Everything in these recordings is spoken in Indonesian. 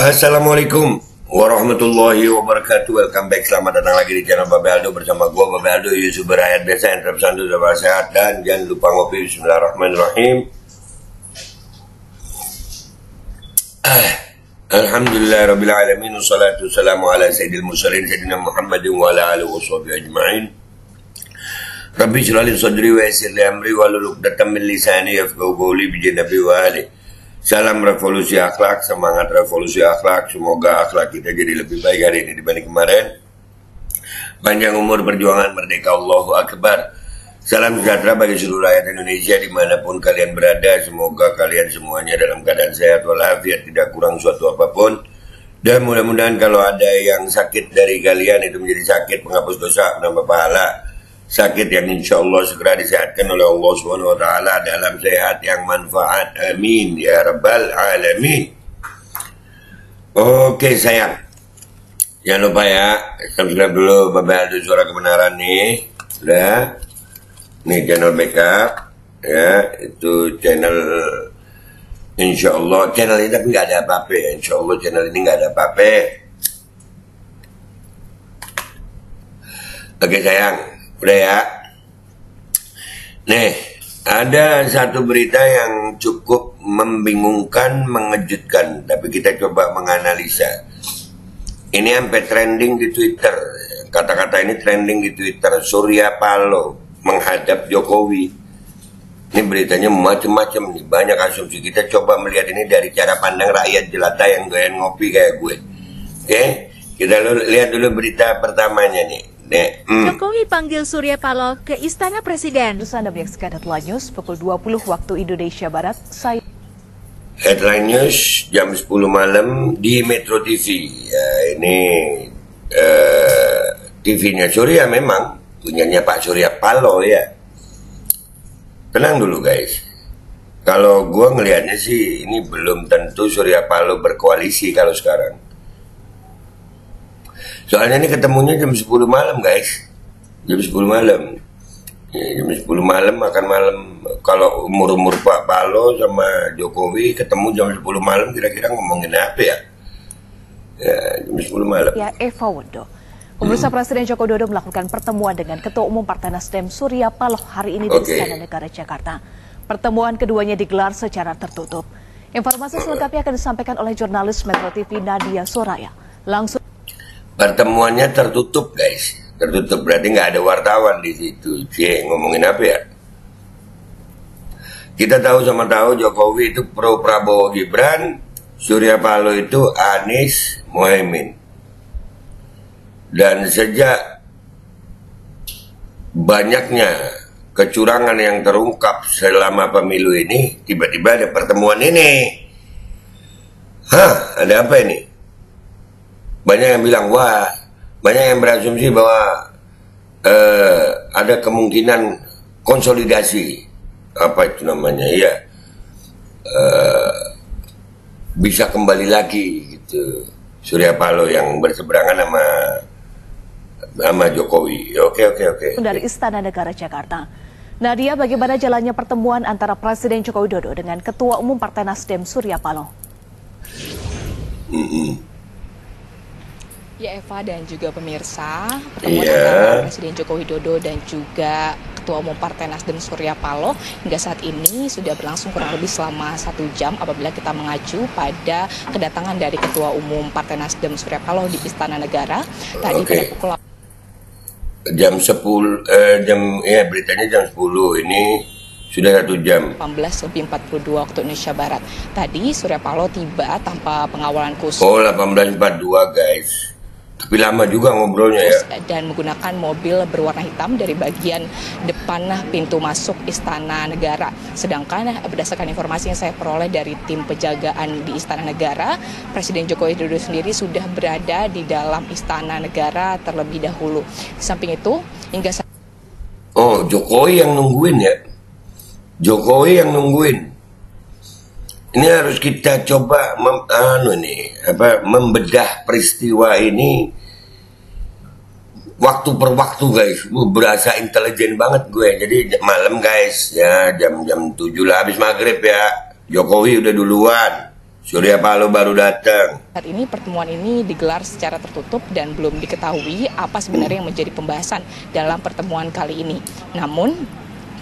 Assalamualaikum warahmatullahi wabarakatuh. Welcome back, selamat datang lagi di channel Babe Aldo bersama gua Babe Aldo, YouTuber rakyat biasa yang terpesandu dan sehat. Dan jangan lupa ngopi. Bismillahirrahmanirrahim. Alhamdulillah Rabbil Alamin. Wassalatu wassalamu ala sayyidil mursalin Sayyidina Muhammadin wa ala alihi wa sahbihi ajma'in. Rabbi shrah li sadri wa yassir li amri wahlul 'uqdatam min lisani yafqahu qawli bi Nabi wa ali. Salam revolusi akhlak, semangat revolusi akhlak. Semoga akhlak kita jadi lebih baik hari ini dibanding kemarin. Panjang umur, perjuangan, merdeka, Allahu Akbar. Salam sejahtera bagi seluruh rakyat Indonesia dimanapun kalian berada. Semoga kalian semuanya dalam keadaan sehat walafiat, tidak kurang suatu apapun. Dan mudah-mudahan kalau ada yang sakit dari kalian itu menjadi sakit penghapus dosa, menambah pahala. Sakit yang insya Allah segera disehatkan oleh Allah Subhanahu wa Ta'ala dalam sehat yang manfaat. Amin ya Rabbal Alamin. Oke sayang, jangan lupa ya, subscribe dulu Babe Aldo Suara Kebenaran nih. Udah, nih channel backup ya, itu channel insya Allah. Channel ini tapi nggak ada apa-apa ya. Insya Allah channel ini nggak ada apa-apa. Oke sayang, udah ya. Nih, ada satu berita yang cukup membingungkan, mengejutkan, tapi kita coba menganalisa. Ini sampai trending di Twitter. Kata-kata ini trending di Twitter. Surya Paloh menghadap Jokowi. Ini beritanya macam-macam nih, banyak asumsi. Kita coba melihat ini dari cara pandang rakyat jelata yang doyan ngopi kayak gue. Oke, kita lihat dulu berita pertamanya nih. Jokowi panggil Surya Paloh ke Istana Presiden. Anda menyaksikan Headline News pukul 20 waktu Indonesia Barat. Headline News jam 10 malam di Metro TV. Ya, ini TV-nya Surya memang punyanya Pak Surya Paloh ya. Tenang dulu guys. Kalau gua ngelihatnya sih ini belum tentu Surya Paloh berkoalisi kalau sekarang. Soalnya ini ketemunya jam 10 malam guys. Jam 10 malam ya, jam 10 malam makan malam. Kalau umur-umur Pak Paloh sama Jokowi ketemu jam 10 malam, kira-kira ngomongin apa ya? Ya, jam 10 malam. Ya, Eva Wondo. Pemirsa Presiden Joko Widodo melakukan pertemuan dengan Ketua Umum Partai Nasdem Surya Paloh hari ini di Istana Negara Jakarta. Pertemuan keduanya digelar secara tertutup. Informasi selengkapnya akan disampaikan oleh jurnalis Metro TV Nadia Soraya. Langsung. Pertemuannya tertutup guys, tertutup berarti nggak ada wartawan di situ. Ngomongin apa ya? Kita tahu sama tahu Jokowi itu pro Prabowo Gibran, Surya Paloh itu Anies Mohaimin. Dan sejak banyaknya kecurangan yang terungkap selama pemilu ini, tiba-tiba ada pertemuan ini. Hah, ada apa ini? Banyak yang bilang, wah, banyak yang berasumsi bahwa ada kemungkinan konsolidasi, apa itu namanya, ya, bisa kembali lagi gitu. Surya Paloh yang berseberangan sama Jokowi. Oke. Dari Istana Negara Jakarta. Nadia, bagaimana jalannya pertemuan antara Presiden Joko Widodo dengan Ketua Umum Partai Nasdem Surya Paloh? Ya Eva dan juga pemirsa, pertemuan antara Presiden Joko Widodo dan juga Ketua Umum Partai Nasdem Surya Paloh hingga saat ini sudah berlangsung kurang lebih selama 1 jam apabila kita mengacu pada kedatangan dari Ketua Umum Partai Nasdem Surya Paloh di Istana Negara tadi pada pukul jam 10, beritanya jam 10, ini sudah 1 jam. 18:42 waktu Indonesia Barat. Tadi Surya Paloh tiba tanpa pengawalan khusus. Oh, 18:42 guys. Tapi lama juga ngobrolnya ya. Dan menggunakan mobil berwarna hitam dari bagian depan pintu masuk Istana Negara. Sedangkan berdasarkan informasi yang saya peroleh dari tim penjagaan di Istana Negara, Presiden Joko Widodo sendiri sudah berada di dalam Istana Negara terlebih dahulu. Di samping itu, hingga saat... Oh, Jokowi yang nungguin ya. Jokowi yang nungguin. Ini harus kita coba membedah peristiwa ini waktu per waktu guys. Berasa intelijen banget gue. Jadi malam guys ya, jam 7 lah habis maghrib ya. Jokowi udah duluan. Surya Paloh baru datang. Saat ini pertemuan ini digelar secara tertutup dan belum diketahui apa sebenarnya yang menjadi pembahasan dalam pertemuan kali ini. Namun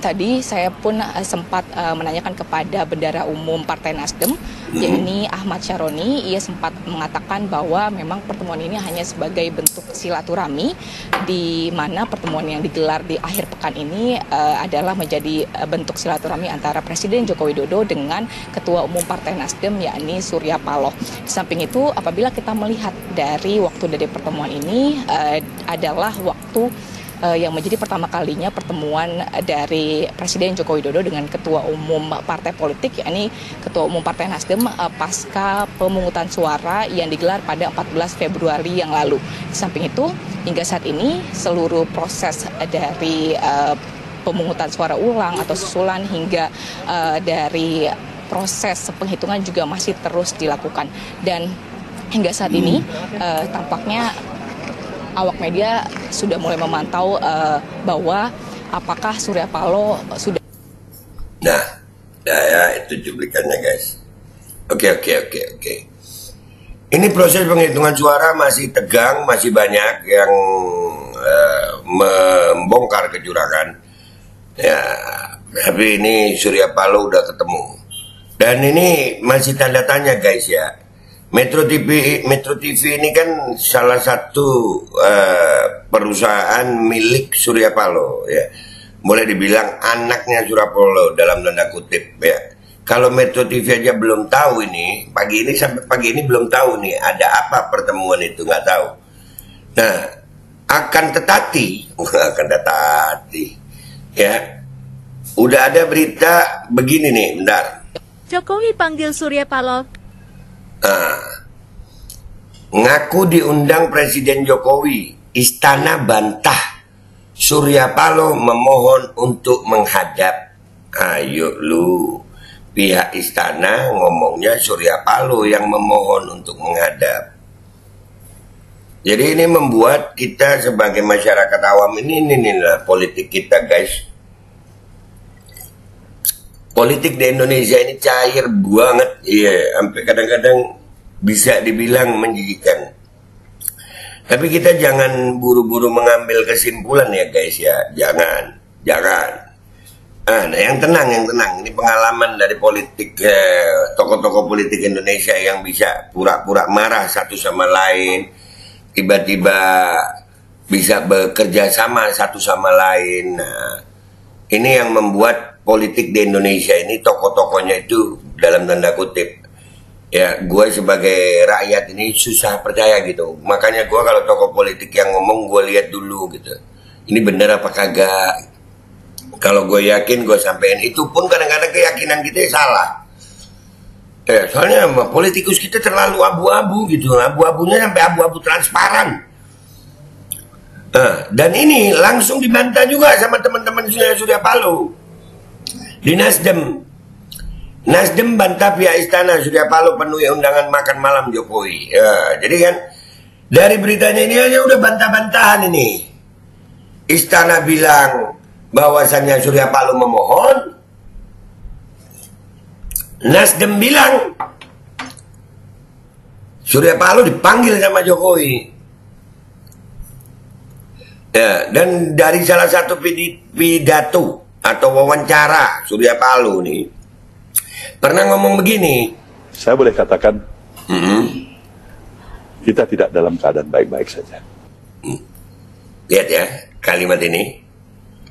tadi saya pun sempat menanyakan kepada Bendahara Umum Partai Nasdem, yakni Ahmad Syaroni. Ia sempat mengatakan bahwa memang pertemuan ini hanya sebagai bentuk silaturahmi, di mana pertemuan yang digelar di akhir pekan ini adalah menjadi bentuk silaturahmi antara Presiden Joko Widodo dengan Ketua Umum Partai Nasdem, yakni Surya Paloh. Di samping itu, apabila kita melihat dari waktu dari pertemuan ini adalah waktu yang menjadi pertama kalinya pertemuan dari Presiden Joko Widodo dengan Ketua Umum Partai Politik, yakni Ketua Umum Partai Nasdem pasca pemungutan suara yang digelar pada 14 Februari yang lalu. Di samping itu, hingga saat ini seluruh proses dari pemungutan suara ulang atau susulan hingga dari proses penghitungan juga masih terus dilakukan. Dan hingga saat ini tampaknya awak media sudah mulai memantau bahwa apakah Surya Paloh sudah... Nah, ya itu cuplikannya guys. Oke. Ini proses penghitungan suara masih tegang, masih banyak yang membongkar kecurangan. Ya, tapi ini Surya Paloh udah ketemu. Dan ini masih tanda tanya guys ya. Metro TV ini kan salah satu perusahaan milik Surya Paloh ya. Boleh dibilang anaknya Surya Paloh dalam tanda kutip ya. Kalau Metro TV aja belum tahu ini, sampai pagi ini belum tahu nih ada apa pertemuan itu, nggak tahu. Nah, akan tetapi ya. Udah ada berita begini nih, bentar. Jokowi panggil Surya Paloh. Ngaku diundang Presiden Jokowi, istana bantah Surya Paloh memohon untuk menghadap. Ayo lu, pihak istana ngomongnya Surya Paloh yang memohon untuk menghadap. Jadi ini membuat kita sebagai masyarakat awam ini politik kita guys. Politik di Indonesia ini cair banget, iya, sampai kadang-kadang bisa dibilang menjijikan. Tapi kita jangan buru-buru mengambil kesimpulan ya guys ya, jangan. Nah, yang tenang. Ini pengalaman dari politik tokoh-tokoh politik Indonesia yang bisa pura-pura marah satu sama lain, tiba-tiba bisa bekerja sama satu sama lain. Nah, ini yang membuat politik di Indonesia ini tokoh-tokohnya itu dalam tanda kutip ya, gue sebagai rakyat ini susah percaya gitu. Makanya gue kalau tokoh politik yang ngomong gue lihat dulu gitu, ini bener apa kagak. Kalau gue yakin gue sampein, itu pun kadang-kadang keyakinan kita salah ya, soalnya politikus kita terlalu abu-abu gitu, abu-abunya sampai abu-abu transparan. Dan ini langsung dibantah juga sama teman-teman Surya Paloh di Nasdem. Nasdem bantah pihak istana Surya Paloh penuhi undangan makan malam Jokowi. Ya, jadi kan dari beritanya ini aja udah bantah-bantahan ini. Istana bilang bahwasannya Surya Paloh memohon. Nasdem bilang Surya Paloh dipanggil sama Jokowi. Ya, dan dari salah satu pidato atau wawancara Surya Paloh nih pernah ngomong begini. Saya boleh katakan kita tidak dalam keadaan baik-baik saja. Lihat ya kalimat ini,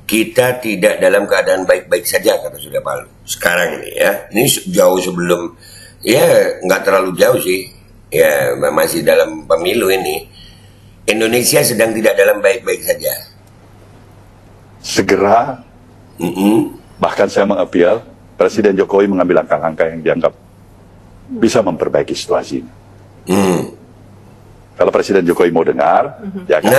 kita tidak dalam keadaan baik-baik saja kata Surya Paloh. Sekarang ini ya, ini jauh sebelum, ya nggak terlalu jauh sih, ya masih dalam pemilu ini. Indonesia sedang tidak dalam baik-baik saja. Segera, bahkan saya mengapial Presiden Jokowi mengambil langkah-langkah yang dianggap bisa memperbaiki situasi ini. Kalau Presiden Jokowi mau dengar, ya kan?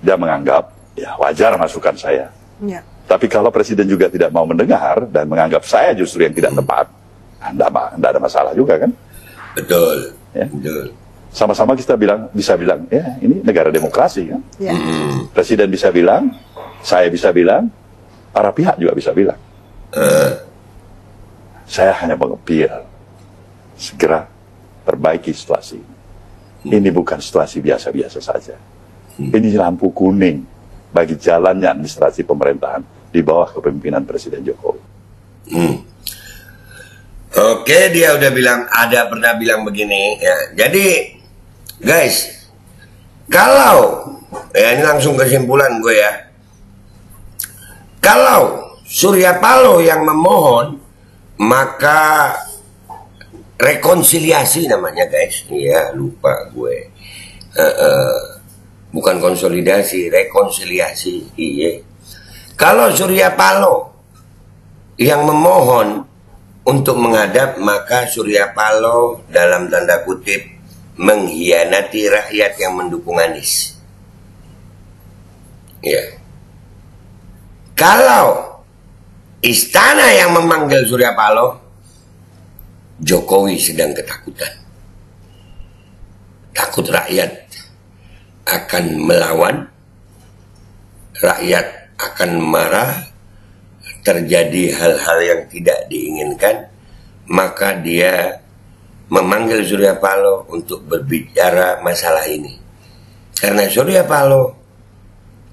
Dia menganggap, ya wajar masukan saya. Ya. Tapi kalau Presiden juga tidak mau mendengar dan menganggap saya justru yang tidak tepat, tidak ada masalah juga kan? Betul. Ya? Betul. Sama-sama kita bisa bilang, ya ini negara demokrasi kan? Ya. Presiden bisa bilang, saya bisa bilang, para pihak juga bisa bilang. Saya hanya mengepil segera perbaiki situasi. Ini bukan situasi biasa-biasa saja. Ini lampu kuning bagi jalannya administrasi pemerintahan di bawah kepemimpinan Presiden Jokowi. Oke, dia udah pernah bilang begini ya. Jadi guys, kalau ini langsung kesimpulan gue ya. Kalau Surya Paloh yang memohon, maka rekonsiliasi namanya guys. Iya, lupa gue. Bukan konsolidasi, rekonsiliasi. Iya. Kalau Surya Paloh yang memohon untuk menghadap, maka Surya Paloh dalam tanda kutip mengkhianati rakyat yang mendukung Anies. Ya. Kalau istana yang memanggil Surya Paloh, Jokowi sedang ketakutan. Takut rakyat akan melawan, rakyat akan marah, terjadi hal-hal yang tidak diinginkan, maka dia memanggil Surya Paloh untuk berbicara masalah ini. Karena Surya Paloh,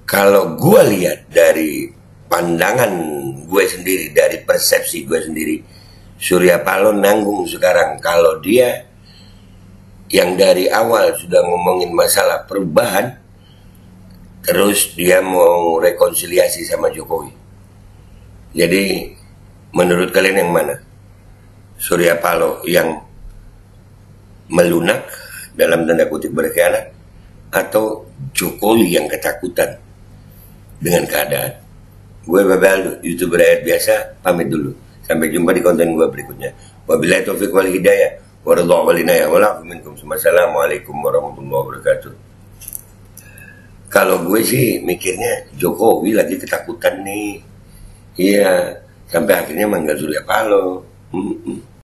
kalau gue lihat dari pandangan gue sendiri, dari persepsi gue sendiri, Surya Paloh nanggung sekarang. Kalau dia yang dari awal sudah ngomongin masalah perubahan, terus dia mau rekonsiliasi sama Jokowi. Jadi menurut kalian yang mana? Surya Paloh yang melunak dalam tanda kutip berkhianat, atau Jokowi yang ketakutan dengan keadaan? Gue Babel, YouTuber rakyat biasa, pamit dulu. Sampai jumpa di konten gue berikutnya. Wabillahi taufiq wal hidayah. Waradhu wal inayah. Wassalamualaikum warahmatullahi wabarakatuh. Kalau gue sih mikirnya Jokowi lagi ketakutan nih. Iya, sampai akhirnya manggil Surya Paloh.